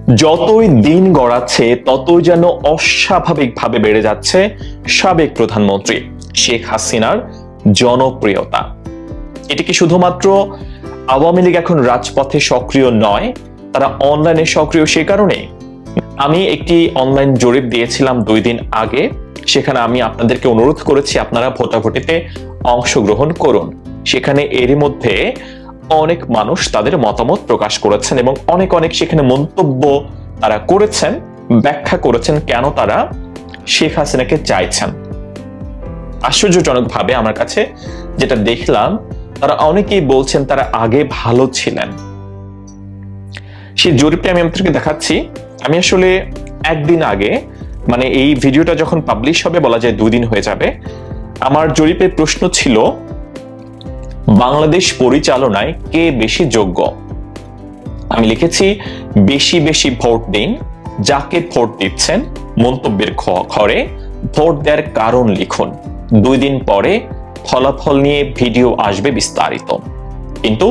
যতই দিন গড়াচ্ছে ততই যেন অস্বাভাবিকভাবে বেড়ে যাচ্ছে সাবেক প্রধানমন্ত্রী শেখ হাসিনার জনপ্রিয়তা। এটি কি শুধুমাত্র আওয়ামী লীগ এখন রাজপথে সক্রিয় নয়, তারা অনলাইনে সক্রিয় সে কারণে? আমি একটি অনলাইন জরিপ দিয়েছিলাম 2 দিন আগে, সেখানে আমি আপনাদেরকে অনুরোধ করেছি আপনারা ভোটাভুটিতে অংশগ্রহণ করুন। সেখানে এরই মধ্যে অনেক মানুষ তাদের মতামত প্রকাশ করেছেন এবং অনেক সেখানে মন্তব্য তারা করেছেন, ব্যাখ্যা করেছেন কেন তারা শেখ হাসিনাকে চাইছেন। আশ্চর্যজনকভাবে আমার কাছে যেটা দেখলাম, তারা অনেকেই বলছেন তারা আগে ভালো ছিলেন। সেই জরিপটা আমি আপনাদেরকে দেখাচ্ছি। আমি আসলে একদিন আগে, মানে এই ভিডিওটা যখন পাবলিশ হবে বলা যায় 2 দিন হয়ে যাবে, আমার জরিপের প্রশ্ন ছিল বাংলাদেশ পরিচালনায় কে বেশি যোগ্য। আমি লিখেছি বেশি ভোট দিন, যাকে ভোট দিচ্ছেন মন্তব্যের ঘরে ভোট দেওয়ার কারণ লিখুন। 2 দিন পরে ফলাফল নিয়ে ভিডিও আসবে বিস্তারিত। কিন্তু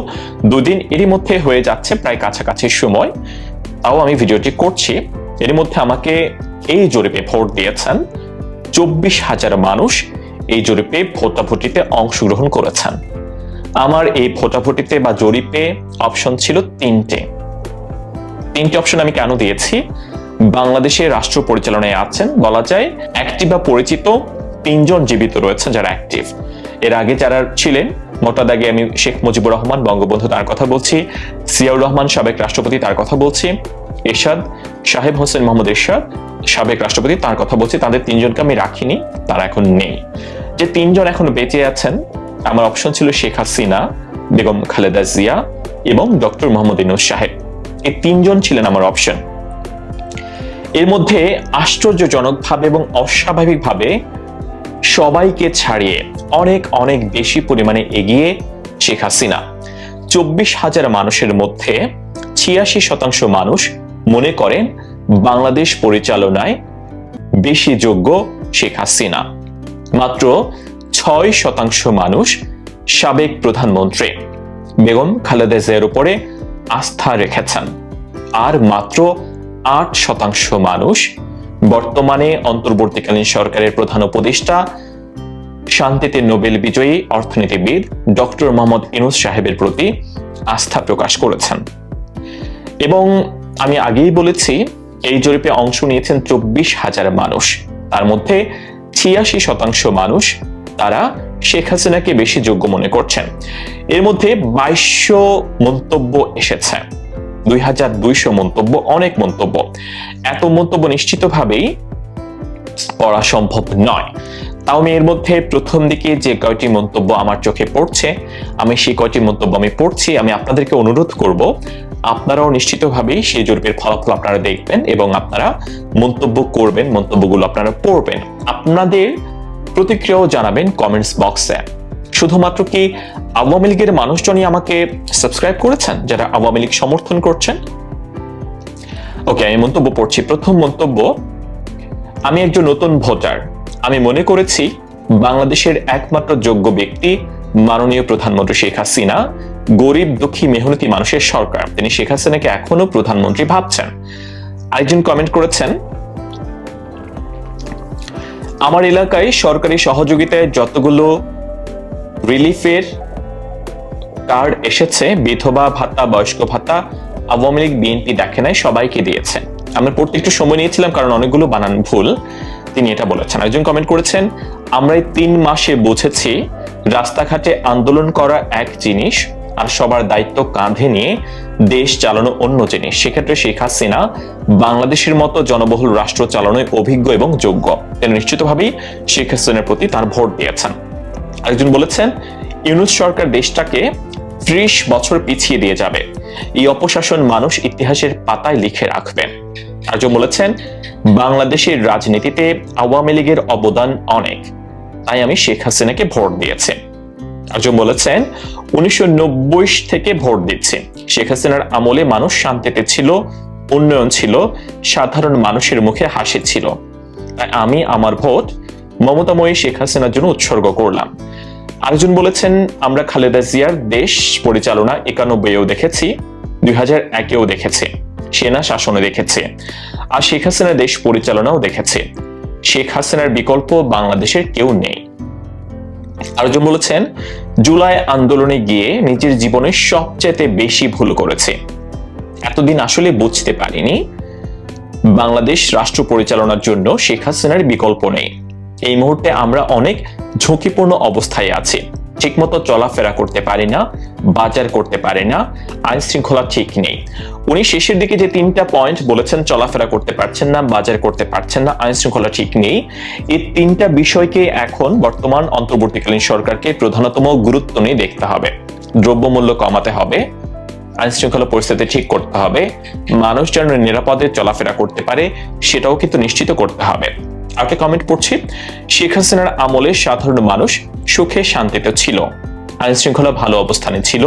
2 দিন এরই মধ্যে হয়ে যাচ্ছে, প্রায় কাছাকাছি সময়, তাও আমি ভিডিওটি করছি। এর মধ্যে আমাকে এই জরিপে ভোট দিয়েছেন 24,000 মানুষ। এই জরিপে ভোটাভুটিতে অংশগ্রহণ করেছেন। আমার এই ভোটাভুটিতে বা জরিপে অপশন ছিল 3টে অপশন। আমি কেন দিয়েছি? বাংলাদেশের রাষ্ট্র পরিচালনায় আছেন বলা যায় অ্যাক্টিভ বা পরিচিত 3 জন জীবিত রয়েছেন যারা অ্যাক্টিভ। এর আগে যারা ছিলেন মোটা দাগে আমি শেখ মুজিবুর রহমান বঙ্গবন্ধু তার কথা বলছি, জিয়াউর রহমান সাবেক রাষ্ট্রপতি তার কথা বলছি, এরশাদ সাহেব হোসেন মোহাম্মদ এরশাদ সাবেক রাষ্ট্রপতি তার কথা বলছি। তাদের 3 জনকে আমি রাখিনি, তারা এখন নেই। যে 3 জন এখন বেঁচে আছেন, আমার অপশন ছিল শেখ হাসিনা, বেগম খালেদা জিয়া এবং ডক্টর মোহাম্মদ ইউনূস সাহেব। এই 3 জন ছিলেন আমার অপশন। এর মধ্যে আশ্চর্যজনকভাবে এবং অস্বাভাবিকভাবে সবাইকে ছাড়িয়ে অনেক বেশি পরিমাণে এগিয়ে শেখ হাসিনা। 24,000 মানুষের মধ্যে 86% মানুষ মনে করেন বাংলাদেশ পরিচালনায় বেশি যোগ্য শেখ হাসিনা। মাত্র 6% মানুষ সাবেক প্রধানমন্ত্রী বেগম খালেদা জিয়ার উপরে আস্থা রেখেছেন। আর মাত্র 8% মানুষ বর্তমানে অন্তর্বর্তীকালীন সরকারের প্রধান উপদেষ্টা, শান্তিতে নোবেল বিজয়ী অর্থনীতিবিদ ডক্টর মোহাম্মদ ইউনূস সাহেবের প্রতি আস্থা প্রকাশ করেছেন। এবং আমি আগেই বলেছি এই জরিপে অংশ নিয়েছেন 24,000 মানুষ। তার মধ্যে 86% মানুষ তারা শেখ হাসিনাকে বেশি যোগ্য মনে করছেন। এর মধ্যে 2200 মন্তব্য এসেছে, 2200 মন্তব্য, অনেক মন্তব্য। এত মন্তব্য নিশ্চিতভাবেই পড়া সম্ভব নয়। তাও আমি এর মধ্যে প্রথম দিকে যে কয়টি মন্তব্য আমার চোখে পড়ছে, আমি সেই কয়টি মন্তব্য আমি পড়ছি। আমি আপনাদেরকে অনুরোধ করব আপনারাও নিশ্চিতভাবেই সেই জরিপের ফলাফল আপনারা দেখবেন এবং আপনারা মন্তব্য করবেন, মন্তব্যগুলো আপনারা পড়বেন, আপনাদের প্রতিক্রিয়াও জানাবেন কমেন্টস বক্সে। শুধুমাত্র কি আওয়ামী লীগের মানুষজনই আমাকে সাবস্ক্রাইব করেছেন, যারা আওয়ামী লীগ সমর্থন করছেন? ওকে, আমি মন্তব্য পড়ছি। প্রথম মন্তব্য, আমি একজন নতুন ভোটার। আমি মনে করেছি বাংলাদেশের একমাত্র যোগ্য ব্যক্তি মাননীয় প্রধানমন্ত্রী শেখ হাসিনা। গরিব দুঃখী মেহনতি মানুষের সরকার, তিনি শেখ হাসিনাকে এখনো প্রধানমন্ত্রী ভাবছেন। আরেকজন কমেন্ট করেছেন, আমার এলাকায় সরকারি সহযোগিতায় যতগুলো রিলিফের কার্ড এসেছে, বিধবা ভাতা, বয়স্ক ভাতা, আওয়ামী লীগ বিএনপি দেখে নাই, সবাইকে দিয়েছে। আমরা পড়তে একটু সময় নিয়েছিলাম কারণ অনেকগুলো বানান ভুল, তিনি এটা বলেছেন। একজন কমেন্ট করেছেন, আমরা এই 3 মাসে বুঝেছি রাস্তাঘাটে আন্দোলন করা এক জিনিস আর সবার দায়িত্ব কাঁধে নিয়ে দেশ চালানো অন্য জিনিস। সেক্ষেত্রে শেখ হাসিনা বাংলাদেশের মতো জনবহুল রাষ্ট্র চালানোয় অভিজ্ঞ এবং যোগ্য, তিনি নিশ্চিতভাবেই শেখ হাসিনার প্রতি তার ভোট দিয়েছেন। আরেকজন বলেছেন, ইউনূস সরকার দেশটাকে 30 বছর পিছিয়ে দিয়ে যাবে, এই অপশাসন মানুষ ইতিহাসের পাতায় লিখে রাখবেন। আরেকজন বলেছেন, বাংলাদেশের রাজনীতিতে আওয়ামী লীগের অবদান অনেক, তাই আমি শেখ হাসিনাকে ভোট দিয়েছি। আরেকজন বলেছেন, 1990 থেকে ভোট দিচ্ছি, শেখ হাসিনার আমলে মানুষ শান্তিতে ছিল, উন্নয়ন ছিল, সাধারণ মানুষের মুখে হাসি ছিল, তাই আমি আমার ভোট মমতাময়ী শেখ হাসিনার জন্য উৎসর্গ করলাম। আরেকজন বলেছেন, আমরা খালেদা জিয়ার দেশ পরিচালনা 91-এও দেখেছি, 2001-এও দেখেছি, সেনা শাসনে দেখেছে, আর শেখ হাসিনা দেশ পরিচালনাও দেখেছে। শেখ হাসিনার বিকল্প বাংলাদেশের কেউ নেই। আরেকজন বলেছেন, জুলাই আন্দোলনে গিয়ে নিজের জীবনে সবচেয়ে বেশি ভুল করেছে। এতদিন আসলে বুঝতে পারিনি বাংলাদেশ রাষ্ট্র পরিচালনার জন্য শেখ হাসিনার বিকল্প নেই। এই মুহূর্তে আমরা অনেক ঝুঁকিপূর্ণ অবস্থায় আছি। ঠিকমতো চলাফেরা করতে পারি না, বাজার করতে পারি না, আইন শৃঙ্খলা ঠিক নেই। উনি শেষের দিকে যে 3টা পয়েন্ট বলেছেন, চলাফেরা করতে পারছেন না, বাজার করতে পারছেন না, আইন শৃঙ্খলা ঠিক নেই, এই 3টা বিষয়কে এখন বর্তমান অন্তর্বর্তীকালীন সরকারকে প্রধানতম গুরুত্ব নিয়ে দেখতে হবে। দ্রব্যমূল্য কমাতে হবে, আইন শৃঙ্খলা পরিস্থিতি ঠিক করতে হবে, মানুষ যেন নিরাপদে চলাফেরা করতে পারে সেটাও কিন্তু নিশ্চিত করতে হবে। আরেকটা কমেন্ট পড়ছি, শেখ হাসিনার আমলে সাধারণ মানুষ সুখে শান্তিতে ছিল, আইন শৃঙ্খলা ভালো অবস্থানে ছিল,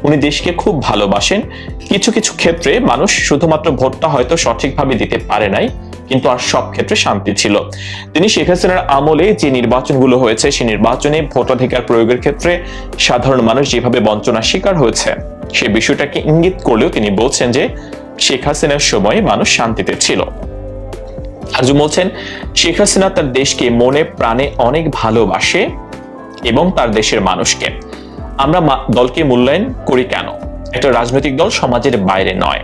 উনি দেশকে খুব ভালোবাসেন। কিছু কিছু ক্ষেত্রে মানুষ শুধুমাত্র ভোটটা হয়তো সঠিকভাবে দিতে পারে নাই, কিন্তু আর সব ক্ষেত্রে শান্তি ছিল। তিনি শেখ হাসিনার আমলে যে নির্বাচনগুলো হয়েছে সেই নির্বাচনে ভোটাধিকার প্রয়োগের ক্ষেত্রে সাধারণ মানুষ যেভাবে বঞ্চনার শিকার হয়েছে সে বিষয়টাকে ইঙ্গিত করলেও তিনি বলছেন যে শেখ হাসিনার সময় মানুষ শান্তিতে ছিল। আরজু বলছেন, শেখ হাসিনা তার দেশকে মনে প্রাণে অনেক ভালোবাসে এবং তার দেশের মানুষকে। আমরা দলকে মূল্যায়ন করি কেন? একটা রাজনৈতিক দল সমাজের বাইরে নয়,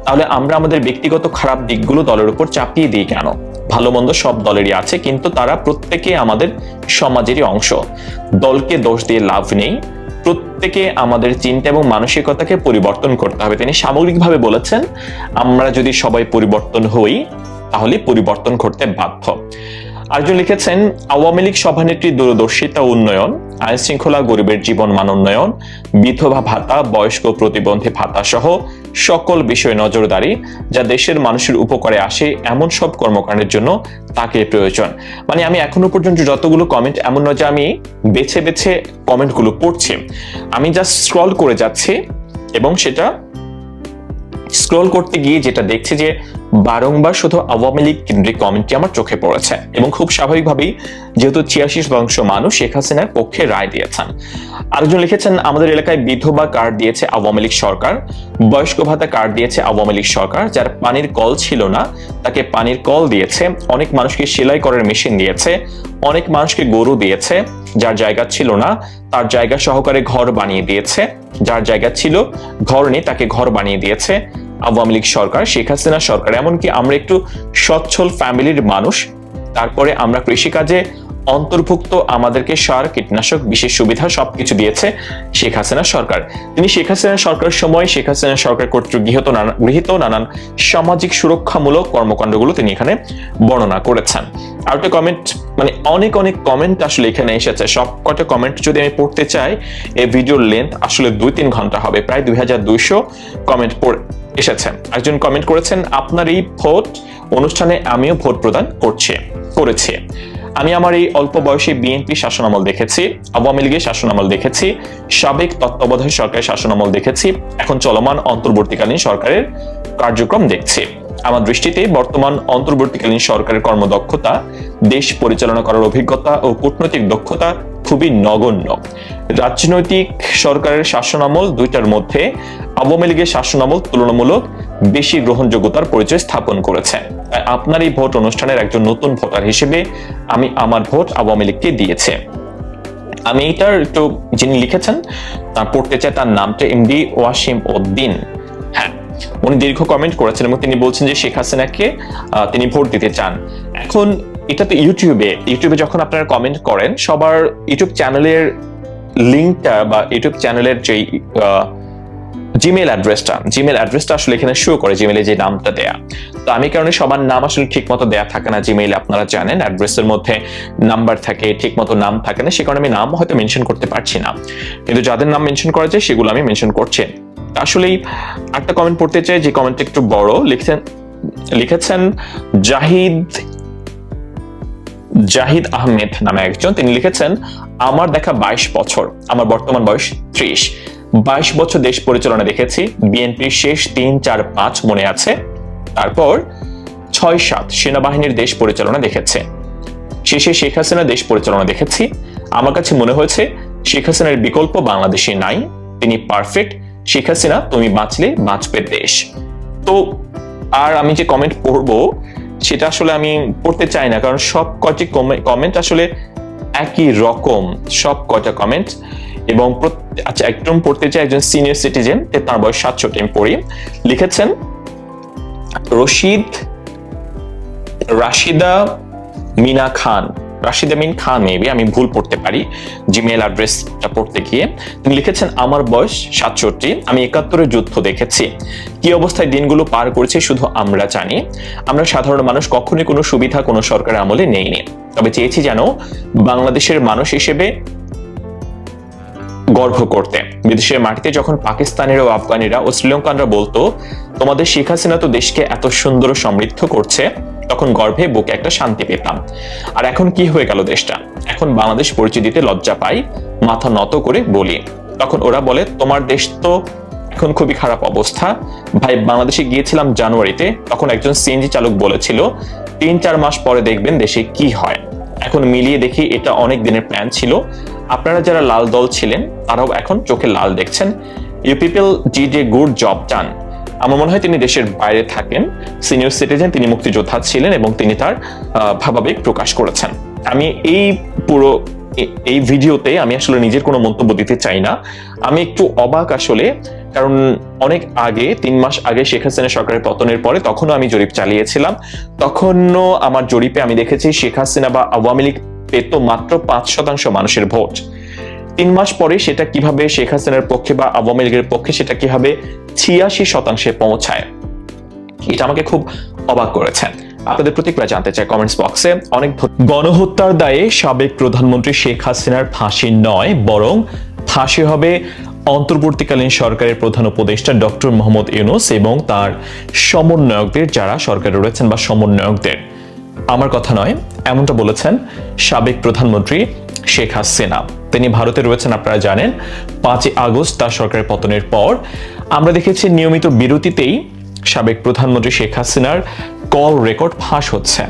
তাহলে আমরা আমাদের ব্যক্তিগত খারাপ দিকগুলো দলের উপর চাপিয়ে দিই কেন? ভালো মন্দ সব দলেরই আছে, কিন্তু তারা প্রত্যেকে আমাদের সমাজেরই অংশ। দলকে দোষ দিয়ে লাভ নেই, প্রত্যেকে আমাদের চিন্তা এবং মানসিকতাকে পরিবর্তন করতে হবে। তিনি সামগ্রিকভাবে বলেছেন, আমরা যদি সবাই পরিবর্তন হই তাহলে পরিবর্তন করতে বাধ্য। আরেকজন লিখেছেন, আওয়ামী লীগ সভানেত্রী দূরদর্শিতা উন্নয়ন, আইন শৃঙ্খলা, গরিবের জীবন মান উন্নয়ন, বিধবা ভাতা, বয়স্ক প্রতিবন্ধী ভাতা সহ সকল বিষয়ে নজরদারি যা দেশের মানুষের উপকারে আসে এমন সব কর্মকাণ্ডের জন্য তাকে প্রয়োজন। মানে আমি এখনো পর্যন্ত যতগুলো কমেন্ট, এমন নয় যে আমি বেছে বেছে কমেন্টগুলো পড়ছি, আমি জাস্ট স্ক্রল করে যাচ্ছি এবং সেটা স্ক্রল করতে গিয়ে যেটা দেখছি যে বারংবার শুধু আওয়ামী লীগ কেন্দ্রিক কমেন্টটি আমার চোখে পড়েছে এবং খুব স্বাভাবিকভাবেই যেহেতু 86% মানুষ শেখ হাসিনার পক্ষে রায় দিয়েছেন। আরেকজন লিখেছেন, আমাদের এলাকায় বিধবা কার্ড দিয়েছে আওয়ামী লীগ সরকার, বয়স্ক ভাতা কার্ড দিয়েছে আওয়ামী লীগ সরকার, যার পানির কল ছিল না তাকে পানির কল দিয়েছে, অনেক মানুষকে সেলাই করার মেশিন দিয়েছে, অনেক মানুষকে গরু দিয়েছে, যার জায়গা ছিল না তার জায়গা সহকারে ঘর বানিয়ে দিয়েছে, যার জায়গা ছিল ঘর নেই তাকে ঘর বানিয়ে দিয়েছে আওয়ামী লীগ সরকার, শেখ হাসিনা সরকার। এমনকি আমরা একটু সচ্ছল ফ্যামিলির মানুষ, তারপরে আমরা কৃষিকাজে অন্তর্ভুক্ত, আমাদেরকে সার, কীটনাশক, বিশেষ সুবিধা সবকিছু দিয়েছে শেখ হাসিনা সরকার। তিনি শেখ হাসিনা সরকার সময় শেখ হাসিনা সরকার কর্তৃক গৃহীত নানান সামাজিক সুরক্ষামূলক কর্মকাণ্ডগুলো তিনি এখানে বর্ণনা করেছেন। আর একটা কমেন্ট, মানে অনেক অনেক কমেন্ট আসলে এখানে এসেছে, সব কটা কমেন্ট যদি আমি পড়তে চাই এই ভিডিওর লেন্থ আসলে 2-3 ঘন্টা হবে, প্রায় 2200 কমেন্ট এসেছে। একজন কমেন্ট করেছেন, আপনার এই ভোট অনুষ্ঠানে আমিও ভোট প্রদান করেছি। আমি আমার এই অল্প বয়সে বিএনপি শাসনামল দেখেছি, আওয়ামী লীগের শাসনামল দেখেছি, সাবেক তত্ত্বাবধায়ক সরকারের শাসনামল দেখেছি, এখন চলমান অন্তর্বর্তীকালীন সরকারের কার্যক্রম দেখছি। আমার দৃষ্টিতে বর্তমান অন্তর্বর্তীকালীন সরকারের কর্মদক্ষতা, দেশ পরিচালনা করার অভিজ্ঞতা ও কূটনৈতিক দক্ষতা খুবই নগণ্য। রাজনৈতিক সরকারের শাসনামল দুইটার মধ্যে আওয়ামী লীগের শাসনামল তুলনামূলক বেশি গ্রহণযোগ্যতার পরিচয় স্থাপন করেছে। আপনার এই ভোট অনুষ্ঠানের একজন নতুন ভোটার হিসেবে আমি আমার ভোট আওয়ামী লীগকে দিয়েছে। আমি এটার একটু যিনি লিখেছেন তা পড়তে চাই, তার নামটা এমডি ওয়াসিম উদ্দিন। হ্যাঁ, উনি দীর্ঘ কমেন্ট করেছেন এবং তিনি বলছেন যে শেখ হাসিনাকে তিনি ভোট দিতে চান। এখন এটা তো ইউটিউবে যখন আপনারা কমেন্ট করেন, সবার ইউটিউব চ্যানেলের লিঙ্কটা বা ইউটিউব চ্যানেলের যে জিমেল অ্যাড্রেসটা আসলে এখানে শো করে, জিমেলে যে নামটা দেয়া। তো আমি কারণে সবার নাম আসলে ঠিক মতো দেয়া থাকে না জিমেইলে, আপনারা জানেন অ্যাড্রেসের মধ্যে নাম্বার থাকে, ঠিক মতো নাম থাকে না, সে কারণে আমি নাম হয়তো মেনশন করতে পারছি না, কিন্তু যাদের নাম মেনশন করা যায় সেগুলো আমি মেনশন করছি। আসলেই একটা কমেন্ট পড়তে চাই, যে কমেন্টটা একটু বড়, লিখেছেন জাহিদ আহমেদ নামে একজন। তিনি লিখেছেন, আমার দেখা 22 বছর, আমার বর্তমান বয়স 30, 22 বছর দেশ পরিচালনা দেখেছি। বিএনপির শেষ 3-4-5 মনে আছে, তারপর 6-7 সেনাবাহিনীর দেশ পরিচালনা দেখেছে, শেষে শেখ হাসিনা দেশ পরিচালনা দেখেছি। আমার কাছে মনে হয়েছে শেখ হাসিনার বিকল্প বাংলাদেশে নাই, তিনি পারফেক্ট। শেখ হাসিনা, তুমি বাঁচলে বাঁচবে দেশ। তো আর আমি যে কমেন্ট পড়বো সেটা আসলে আমি পড়তে চাই না, কারণ সব কয়টি কমেন্ট আসলে একই রকম, সব কয়টা কমেন্ট। এবং আচ্ছা, একদম পড়তে চাই একজন সিনিয়র সিটিজেন, তার বয়স 67, আমি পড়ি। লিখেছেন রাশিদা মিনা খান, রাশিদা মিন খান, মেবি আমি ভুল পড়তে পারি জিমেইল অ্যাড্রেসটা পড়তে গিয়ে। তিনি লিখেছেন আমার বয়স 67, আমি 71-এর যুদ্ধ দেখেছি। কি অবস্থায় দিনগুলো পার করেছে শুধু আমরা জানি। আমরা সাধারণ মানুষ কখনোই কোনো সুবিধা কোনো সরকারের আমলে নেইনি, তবে চেয়েছি যেন বাংলাদেশের মানুষ হিসেবে গর্ব করতে। বিদেশের মাটিতে যখন পাকিস্তানিরা ও আফগানিরা ও শ্রীলঙ্কানরা বলতো তোমাদের শেখ হাসিনা তো দেশকে এত সুন্দর ও সমৃদ্ধ করছে, তখন গর্ভে বুকে একটা শান্তি পেতাম। আর এখন কি হয়ে গেল দেশটা? এখন বাংলাদেশ পরিচয় দিতে লজ্জা পাই, মাথা নত করে বলি। তখন ওরা বলে তোমার দেশ তো এখন খুবই খারাপ অবস্থা। ভাই, বাংলাদেশে গিয়েছিলাম জানুয়ারিতে, তখন একজন সিএনজি চালক বলেছিল 3-4 মাস পরে দেখবেন দেশে কি হয়। এখন মিলিয়ে দেখি এটা অনেক দিনের প্ল্যান ছিল। আপনারা যারা লাল দল ছিলেন তারাও এখন চোখে লাল দেখছেন। You people did a good job done. আমার মনে হয় তিনি দেশের বাইরে থাকেন, সিনিয়র সিটিজেন, তিনি মুক্তিযোদ্ধা ছিলেন এবং তিনি তার ভাবাবেগ প্রকাশ করেছেন। আমি এই ভিডিওতে আমি আসলে নিজের কোনো মন্তব্য দিতে চাই না। আমি একটু অবাক আসলে, কারণ অনেক আগে, 3 মাস আগে শেখ হাসিনা সরকারের পতনের পরে তখনও আমি জরিপ চালিয়েছিলাম। তখনও আমার জরিপে আমি দেখেছি শেখ হাসিনা বা আওয়ামী লীগ পেত মাত্র 5% মানুষের ভোট। 3 মাস পরে সেটা কিভাবে শেখ হাসিনার পক্ষে বা আওয়ামী লীগের পক্ষে সেটা কিভাবে 86% পৌঁছায়, এটা আমাকে খুব অবাক করেছে। আপনাদের প্রতিক্রিয়া জানতে চাই কমেন্টস বক্সে। অনেক গণহত্যার দায়ে সাবেক প্রধানমন্ত্রী শেখ হাসিনার ফাঁসি নয়, বরং ফাঁসি হবে অন্তর্বর্তীকালীন সরকারের প্রধান উপদেষ্টা ডক্টর মোহাম্মদ ইউনূস এবং তার সমন্বয়কদের, যারা সরকারে রয়েছেন বা সমন্বয়কদের। আমার কথা নয়, এমনটা বলেছেন সাবেক প্রধানমন্ত্রী শেখ হাসিনা। তিনি ভারতে রয়েছেন, আপনারা জানেন। 5 আগস্ট তার সরকারের পতনের পর আমরা দেখেছি নিয়মিত বিরতিতেই সাবেক প্রধানমন্ত্রী শেখ হাসিনার কল রেকর্ড ফাঁস হচ্ছে।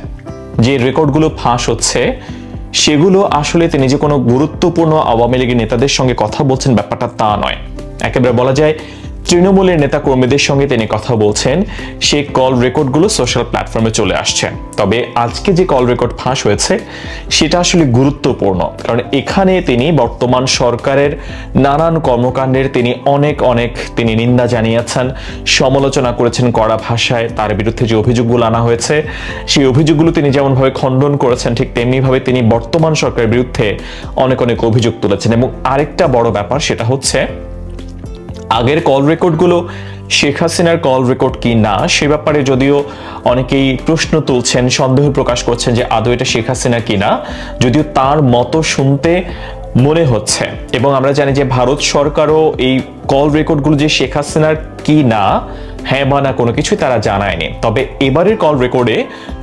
যে রেকর্ডগুলো ফাঁস হচ্ছে সেগুলো আসলে তিনি যে কোনো গুরুত্বপূর্ণ আওয়ামী লীগের নেতাদের সঙ্গে কথা বলছেন ব্যাপারটা তা নয়। একেবারে বলা যায় তৃণমূলের নেতা কর্মীদের সঙ্গে তিনি কথা বলছেন। সেই কল রেকর্ডগুলো সোশ্যাল প্ল্যাটফর্মে চলে আসছে। তবে আজকে যে কল রেকর্ড ফাঁস হয়েছে সেটা আসলে গুরুত্বপূর্ণ, কারণ এখানে তিনি বর্তমান সরকারের নানান কর্মকাণ্ডের তিনি নিন্দা জানিয়েছেন, সমালোচনা করেছেন কড়া ভাষায়। তার বিরুদ্ধে যে অভিযোগগুলো আনা হয়েছে সেই অভিযোগগুলো তিনি যেমনভাবে খণ্ডন করেছেন, ঠিক তেমনিভাবে তিনি বর্তমান সরকারের বিরুদ্ধে অনেক অভিযোগ তুলেছেন। এবং আরেকটা বড় ব্যাপার, সেটা হচ্ছে আগের কল রেকর্ডগুলো শেখ হাসিনার কল রেকর্ড কি না সে ব্যাপারে যদিও অনেকেই প্রশ্ন তুলছেন, সন্দেহ প্রকাশ করছেন যে আদৌ এটা শেখ হাসিনা কিনা, যদিও তার মতো শুনতে মনে হচ্ছে। এবং আমরা জানি যে ভারত সরকারও এই কল রেকর্ডগুলো যে শেখ হাসিনার কি না, হ্যাঁ বা না, কোনো কিছুই তারা জানায়নি। তবে এবারের কল রেকর্ডে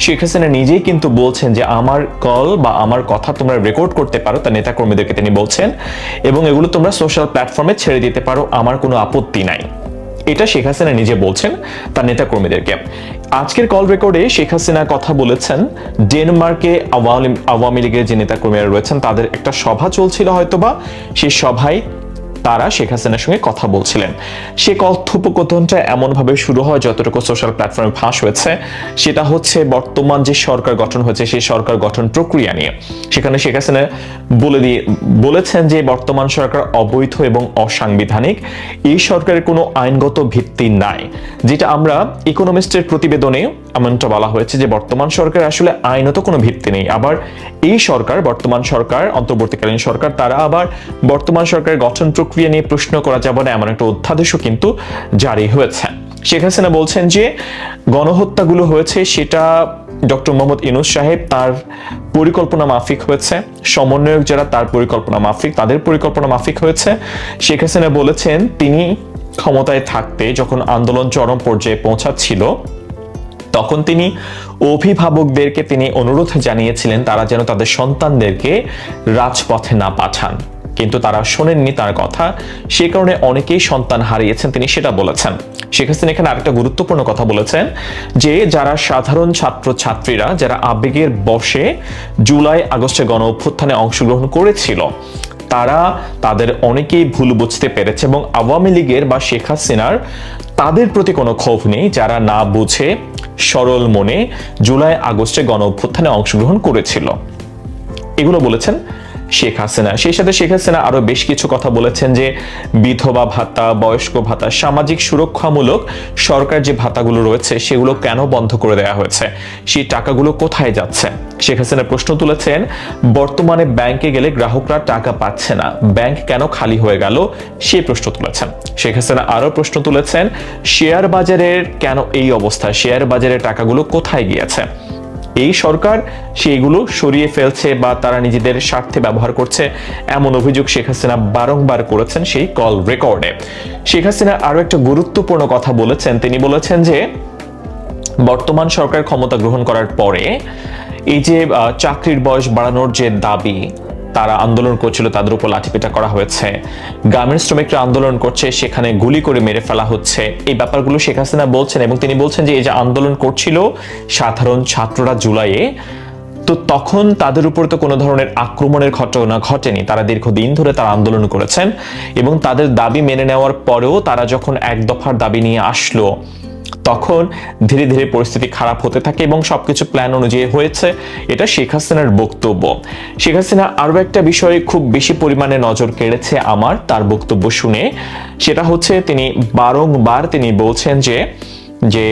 শেখ হাসিনা নিজেই কিন্তু বলছেন যে আমার কল বা আমার কথা তোমরা রেকর্ড করতে পারো, তার নেতাকর্মীদেরকে তিনি বলছেন, এবং এগুলো তোমরা সোশ্যাল প্ল্যাটফর্মে ছেড়ে দিতে পারো, আমার কোনো আপত্তি নাই। এটা শেখ হাসিনা নিজে বলছেন তার নেতাকর্মীদেরকে। আজকের কল রেকর্ডে শেখ হাসিনা কথা বলেছেন ডেনমার্কে আওয়ামী লীগের যে নেতাকর্মীরা রয়েছেন তাদের একটা সভা চলছিল হয়তোবা, সেই সভায় তারা শেখ হাসিনার সঙ্গে কথা বলছিলেন। সে কথোপকথনটা এমনভাবে শুরু হয়, যতটুকু সোশ্যাল প্ল্যাটফর্মে ফাঁস হয়েছে সেটা হচ্ছে বর্তমান যে সরকার গঠন হয়েছে সেই সরকার গঠন প্রক্রিয়া নিয়ে। সেখানে শেখ হাসিনা বলেছেন যে বর্তমান সরকার অবৈধ এবং অসাংবিধানিক, এই সরকারের কোনো আইনগত ভিত্তি নাই। যেটা আমরা ইকোনমিস্টের প্রতিবেদনে এমনটা বলা হয়েছে যে বর্তমান সরকার আসলে আইনত কোনো ভিত্তি নেই। আবার এই সরকার, বর্তমান সরকার, অন্তর্বর্তীকালীন সরকার, তারা আবার বর্তমান সরকারের গঠন প্রক্রিয়া নিয়ে প্রশ্ন করা যাবে না এমন একটা অধ্যাদেশও কিন্তু জারি হয়েছে। শেখ হাসিনা বলছেন যে গণহত্যাগুলো হয়েছে সেটা ডক্টর মোহাম্মদ ইউনূস সাহেব তার পরিকল্পনা মাফিক হয়েছে, সমন্বয়ক যারা তার পরিকল্পনা মাফিক, তাদের পরিকল্পনা মাফিক হয়েছে। শেখ হাসিনা বলেছেন তিনি ক্ষমতায় থাকতে যখন আন্দোলন চরম পর্যায়ে পৌঁছাচ্ছিল তখন তিনি অভিভাবকদেরকে তিনি অনুরোধ জানিয়েছিলেন তারা যেন তাদের সন্তানদেরকে রাজপথে না পাঠান, কিন্তু তারা শোনেননি তার কথা, সে কারণে অনেকেই সন্তান হারিয়েছেন, তিনি সেটা বলেছেন। শেখ হাসিনা এখানে আরেকটা গুরুত্বপূর্ণ কথা বলেছেন যে যারা সাধারণ ছাত্র ছাত্রীরা যারা আবেগের বশে জুলাই আগস্টে গণ অভ্যুত্থানে অংশগ্রহণ করেছিল তারা তাদের অনেকেই ভুল বুঝতে পেরেছে এবং আওয়ামী লীগের বা শেখ হাসিনার তাদের প্রতি কোনো ক্ষোভ নেই যারা না বুঝে সরল মনে জুলাই আগস্টে গণ অভ্যুত্থানে অংশগ্রহণ করেছিল। এগুলো বলেছেন শেখ হাসিনা। সেই সাথে শেখ হাসিনা আরো বেশ কিছু কথা বলেছেন যে বিধবা ভাতা, বয়স্ক ভাতা, সামাজিক সুরক্ষামূলক সরকার যে ভাতাগুলো রয়েছে সেগুলো কেন বন্ধ করে দেওয়া হয়েছে, সেই টাকাগুলো কোথায় যাচ্ছে। শেখ হাসিনা প্রশ্ন তুলেছেন বর্তমানে ব্যাংকে গেলে গ্রাহকরা টাকা পাচ্ছে না, ব্যাংক কেন খালি হয়ে গেল, সেই প্রশ্ন তুলেছেন। শেখ হাসিনা আরো প্রশ্ন তুলেছেন শেয়ার বাজারের কেন এই অবস্থা, শেয়ার বাজারের টাকাগুলো কোথায় গিয়েছে। এই সরকার সেইগুলো সরিয়ে ফেলছে বা তারা নিজেদের স্বার্থে ব্যবহার করছে, এমন অভিযোগ শেখ হাসিনা বারংবার করেছেন সেই কল রেকর্ডে। শেখ হাসিনা আরো একটা গুরুত্বপূর্ণ কথা বলেছেন। তিনি বলেছেন যে বর্তমান সরকার ক্ষমতা গ্রহণ করার পরে এই যে চাকরির বয়স বাড়ানোর যে দাবি তারা আন্দোলন করছিল, তাদের উপর লাঠিপেটা করা হয়েছে, গার্মেন্টস শ্রমিকরা আন্দোলন করছে, সেখানে গুলি করে মেরে ফেলা হচ্ছে, এই ব্যাপারগুলো শেখ হাসিনা বলছেন। এবং তিনি বলছেন যে এই যে আন্দোলন করছিল সাধারণ ছাত্ররা জুলাইয়ে, তো তখন তাদের উপর তো কোনো ধরনের আক্রমণের ঘটনা ঘটেনি, তারা দীর্ঘদিন ধরে তারা আন্দোলন করেছেন এবং তাদের দাবি মেনে নেওয়ার পরেও তারা যখন এক দফার দাবি নিয়ে আসলো তখন ধীরে ধীরে পরিস্থিতি খারাপ হতে থাকে এবং সবকিছু প্ল্যান অনুযায়ী হয়েছে, এটা শেখ হাসিনার বক্তব্য। শেখ হাসিনা আরো একটা বিষয়ে খুব বেশি পরিমাণে নজর কেড়েছে আমার তার বক্তব্য শুনে, সেটা হচ্ছে তিনি বারংবার তিনি বলছেন যে